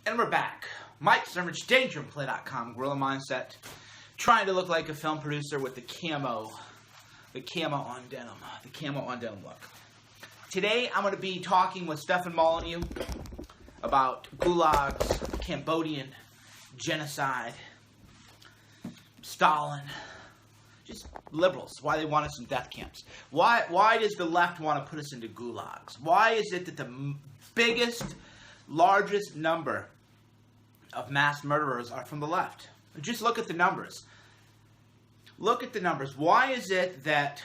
And we're back. Mike Cernovich, DangerandPlay.com, Guerrilla Mindset. Trying to look like a film producer with the camo on denim look. Today, I'm going to be talking with Stefan Molyneux about gulags, Cambodian genocide, Stalin, just liberals, why they want us in death camps. Why does the left want to put us into gulags? Why is it that the biggest, largest number of mass murderers are from the left? Just look at the numbers. Look at the numbers. Why is it that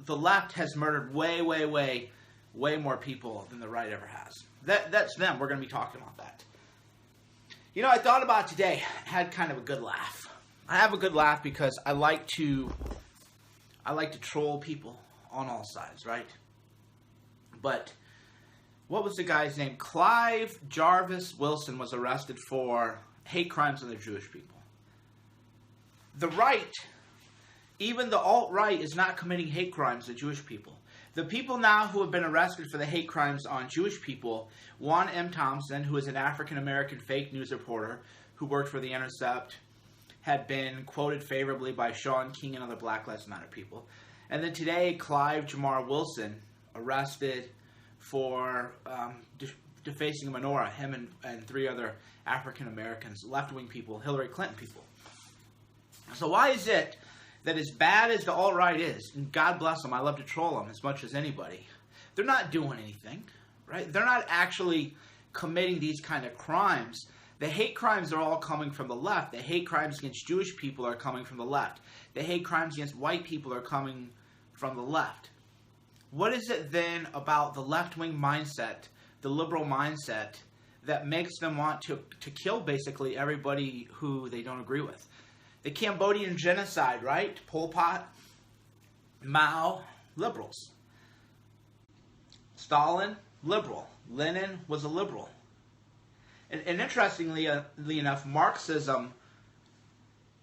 the left has murdered way more people than the right ever has? That's them. We're going to be talking about that. You know, I thought about it today. I had kind of a good laugh. I have a good laugh because I like to troll people on all sides, right? But what was the guy's name? Clive Jarvis Wilson was arrested for hate crimes on the Jewish people. The right, even the alt-right, is not committing hate crimes on Jewish people. The people now who have been arrested for the hate crimes on Jewish people, Juan M. Thompson, who is an African-American fake news reporter who worked for The Intercept, had been quoted favorably by Sean King and other Black Lives Matter people. And then today, Clive Jamar Wilson, arrested for defacing a menorah, him and three other African-Americans, left-wing people, Hillary Clinton people. So why is it that as bad as the alt-right is, and God bless them, I love to troll them as much as anybody, they're not doing anything, right? They're not actually committing these kind of crimes. The hate crimes are all coming from the left. The hate crimes against Jewish people are coming from the left. The hate crimes against white people are coming from the left. What is it then about the left-wing mindset, the liberal mindset, that makes them want to kill basically everybody who they don't agree with? The Cambodian genocide, right? Pol Pot, Mao, liberals. Stalin, liberal. Lenin was a liberal. And interestingly enough, Marxism,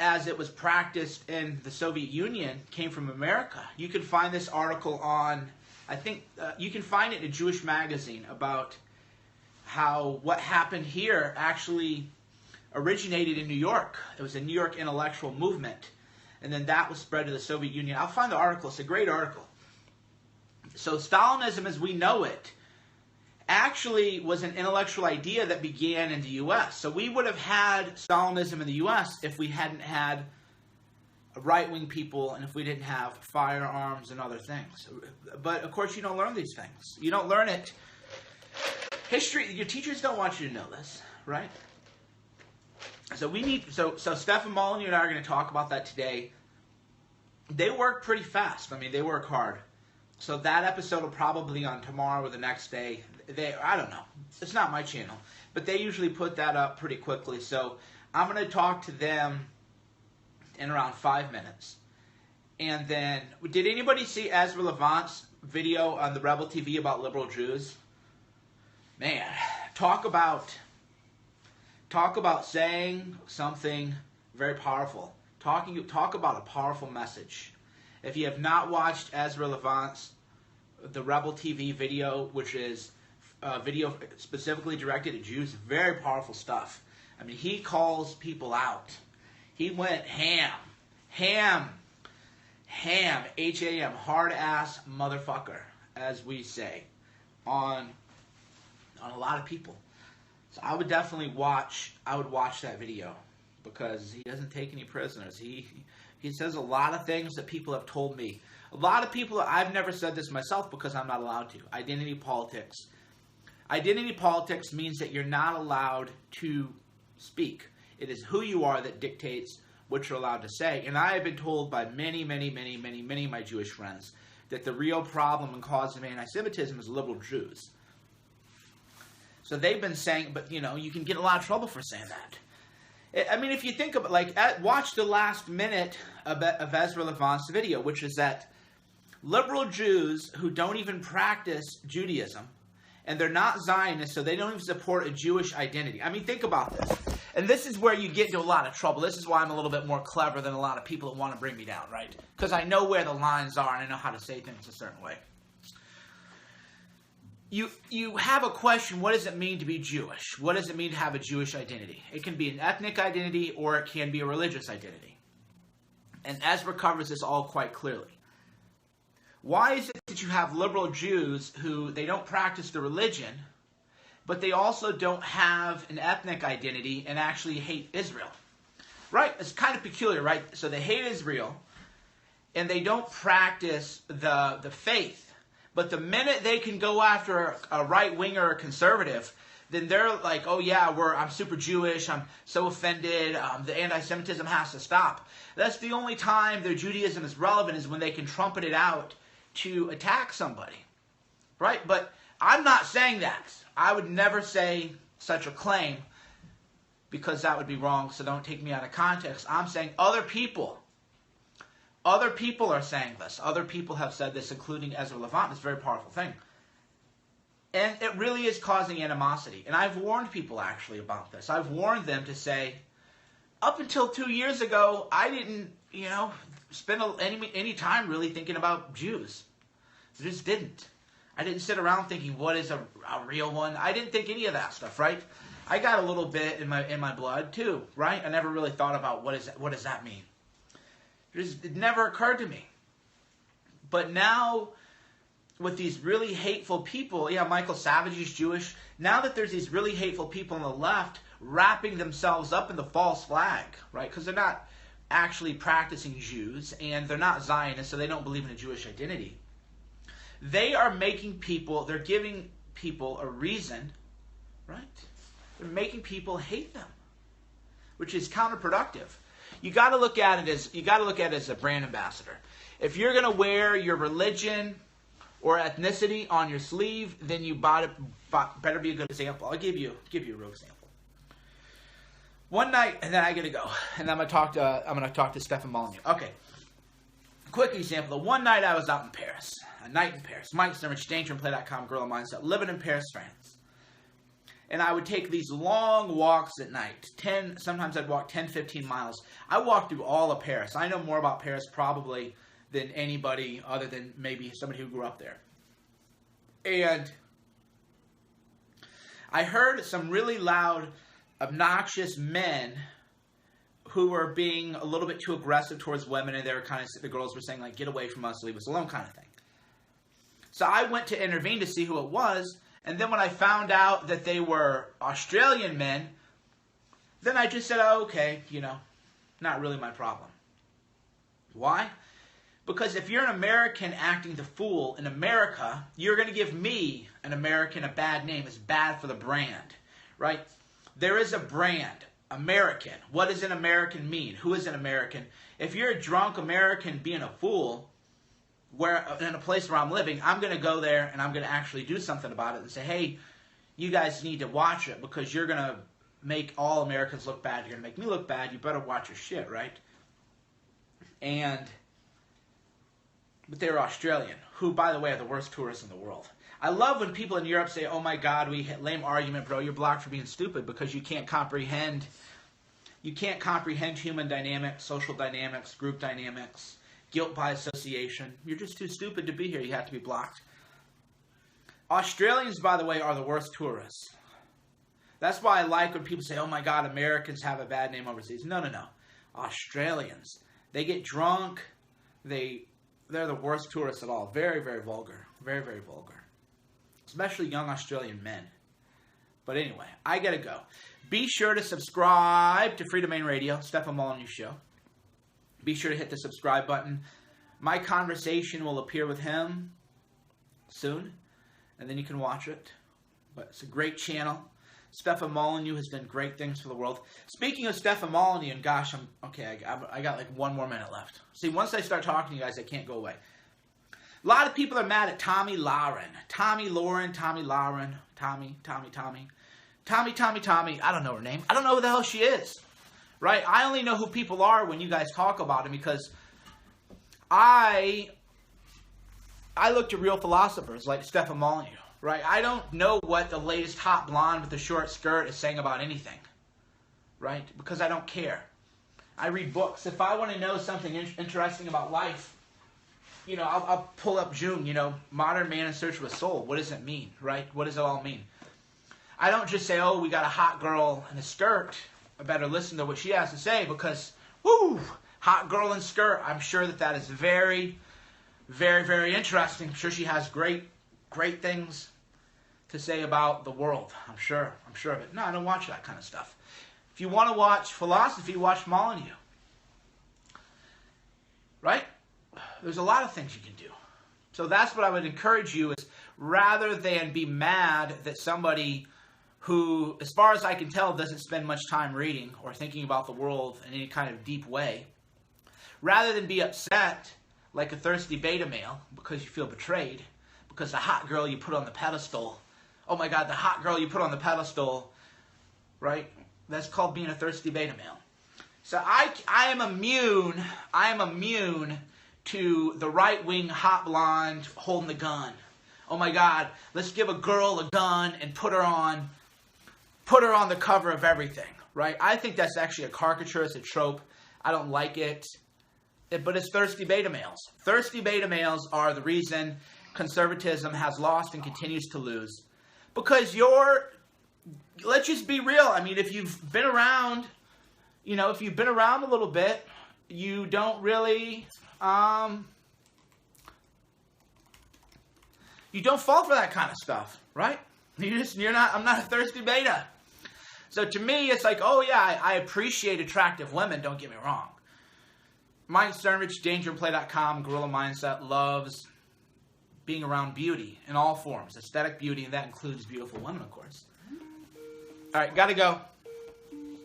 as it was practiced in the Soviet Union, came from America. You can find this article on, I think, you can find it in a Jewish magazine about how what happened here actually originated in New York. It was a New York intellectual movement. And then that was spread to the Soviet Union. I'll find the article. It's a great article. So Stalinism as we know it actually was an intellectual idea that began in the U.S. So we would have had Stalinism in the U.S. if we hadn't had right-wing people and if we didn't have firearms and other things. But, of course, you don't learn these things. You don't learn it. History, your teachers don't want you to know this, right? So Stefan Molyneux and I are going to talk about that today. They work pretty fast. I mean, they work hard. So that episode will probably be on tomorrow or the next day. I don't know. It's not my channel. But they usually put that up pretty quickly. So I'm going to talk to them in around 5 minutes. And then, did anybody see Ezra Levant's video on the Rebel TV about liberal Jews? Man, talk about saying something very powerful. Talk about a powerful message. If you have not watched Ezra Levant's the Rebel TV video, which is a video specifically directed at Jews, very powerful stuff. I mean, he calls people out. He went ham, H-A-M, hard-ass motherfucker, as we say, on a lot of people. So I would definitely watch that video because he doesn't take any prisoners. He says a lot of things that people have told me. A lot of people, I've never said this myself because I'm not allowed to. Identity politics. Identity politics means that you're not allowed to speak. It is who you are that dictates what you're allowed to say. And I have been told by many of my Jewish friends that the real problem and cause of anti-Semitism is liberal Jews. So they've been saying, but you know, you can get in a lot of trouble for saying that. I mean, if you think about, watch the last minute of Ezra Levant's video, which is that liberal Jews who don't even practice Judaism, and they're not Zionists, so they don't even support a Jewish identity. I mean, think about this. And this is where you get into a lot of trouble. This is why I'm a little bit more clever than a lot of people that want to bring me down, right? Because I know where the lines are, and I know how to say things a certain way. you have a question, what does it mean to be Jewish? What does it mean to have a Jewish identity? It can be an ethnic identity or it can be a religious identity. And Ezra covers this all quite clearly. Why is it that you have liberal Jews who they don't practice the religion, but they also don't have an ethnic identity and actually hate Israel? Right? It's kind of peculiar, right? So they hate Israel and they don't practice the faith. But the minute they can go after a right-winger or a conservative, then they're like, oh yeah, I'm super Jewish, I'm so offended, the anti-Semitism has to stop. That's the only time their Judaism is relevant, is when they can trumpet it out to attack somebody. Right? But I'm not saying that. I would never say such a claim, because that would be wrong, so don't take me out of context. I'm saying other people are saying this. Other people have said this, including Ezra Levant. It's a very powerful thing. And it really is causing animosity. And I've warned people actually about this. I've warned them to say, up until 2 years ago, I didn't, spend any time really thinking about Jews. I just didn't. I didn't sit around thinking, what is a real one? I didn't think any of that stuff, right? I got a little bit in my blood too, right? I never really thought about what does that mean. It never occurred to me. But now, with these really hateful people, Michael Savage is Jewish. Now that there's these really hateful people on the left wrapping themselves up in the false flag, right? Because they're not actually practicing Jews, and they're not Zionists, so they don't believe in a Jewish identity. They are they're giving people a reason, right? They're making people hate them, which is counterproductive. You got to look at it as a brand ambassador. If you're going to wear your religion or ethnicity on your sleeve, then you better be a good example. I'll give you a real example. One night, and then I got to go, and I'm going to talk to Stefan Molyneux. Okay, quick example. One night I was out in Paris, a night in Paris. Mike Cernovich, DangerandPlay.com, Guerrilla Mindset, living in Paris, France. And I would take these long walks at night. Sometimes I'd walk 10, 15 miles. I walked through all of Paris. I know more about Paris probably than anybody other than maybe somebody who grew up there. And I heard some really loud, obnoxious men who were being a little bit too aggressive towards women, and the girls were saying, like, get away from us, leave us alone kind of thing. So I went to intervene to see who it was. And then when I found out that they were Australian men, then I just said, oh, okay, not really my problem. Why? Because if you're an American acting the fool in America, you're going to give me, an American, a bad name. It's bad for the brand, right? There is a brand, American. What does an American mean? Who is an American? If you're a drunk American being a fool, in a place where I'm living, I'm going to go there and I'm going to actually do something about it and say, hey, you guys need to watch it because you're going to make all Americans look bad. You're going to make me look bad. You better watch your shit, right? But they're Australian, who, by the way, are the worst tourists in the world. I love when people in Europe say, oh my God, lame argument, bro. You're blocked for being stupid because you can't comprehend human dynamics, social dynamics, group dynamics, guilt by association. You're just too stupid to be here. You have to be blocked. Australians, by the way, are the worst tourists. That's why I like when people say, oh my God, Americans have a bad name overseas. No. Australians. They get drunk. They're the worst tourists at all. Very, very vulgar. Very, very vulgar. Especially young Australian men. But anyway, I gotta go. Be sure to subscribe to Free Domain Radio, Stefan Molyneux Show. Be sure to hit the subscribe button. My conversation will appear with him soon, and then you can watch it. But it's a great channel. Stefan Molyneux has done great things for the world. Speaking of Stefan Molyneux, and gosh, I got like 1 more minute left. See, once I start talking to you guys, I can't go away. A lot of people are mad at Tommy Lauren. Tommy. I don't know her name. I don't know who the hell she is. Right? I only know who people are when you guys talk about them because I look to real philosophers like Stefan Molyneux. Right? I don't know what the latest hot blonde with the short skirt is saying about anything. Right? Because I don't care. I read books. If I want to know something interesting about life, I'll pull up June, modern man in search of a soul. What does it mean, right? What does it all mean? I don't just say, oh, we got a hot girl in a skirt. I better listen to what she has to say because, whoo, hot girl in skirt. I'm sure that is very, very, very interesting. I'm sure she has great things to say about the world. I'm sure of it. No, I don't watch that kind of stuff. If you want to watch philosophy, watch Molyneux. Right? There's a lot of things you can do. So that's what I would encourage you is rather than be mad that somebody who, as far as I can tell, doesn't spend much time reading or thinking about the world in any kind of deep way, rather than be upset like a thirsty beta male because you feel betrayed, because the hot girl you put on the pedestal, oh my God, the hot girl you put on the pedestal, right? That's called being a thirsty beta male. So I am immune to the right-wing hot blonde holding the gun. Oh my God, let's give a girl a gun and put her on the cover of everything, right? I think that's actually a caricature, it's a trope. I don't like it, but it's thirsty beta males. Thirsty beta males are the reason conservatism has lost and continues to lose. Because let's just be real. I mean, if you've been around, if you've been around a little bit, you don't really, you don't fall for that kind of stuff, right? I'm not a thirsty beta. So to me, it's like, oh yeah, I appreciate attractive women, don't get me wrong. Mike Cernovich, dangerandplay.com, Gorilla Mindset, loves being around beauty in all forms, aesthetic beauty, and that includes beautiful women, of course. All right, gotta go.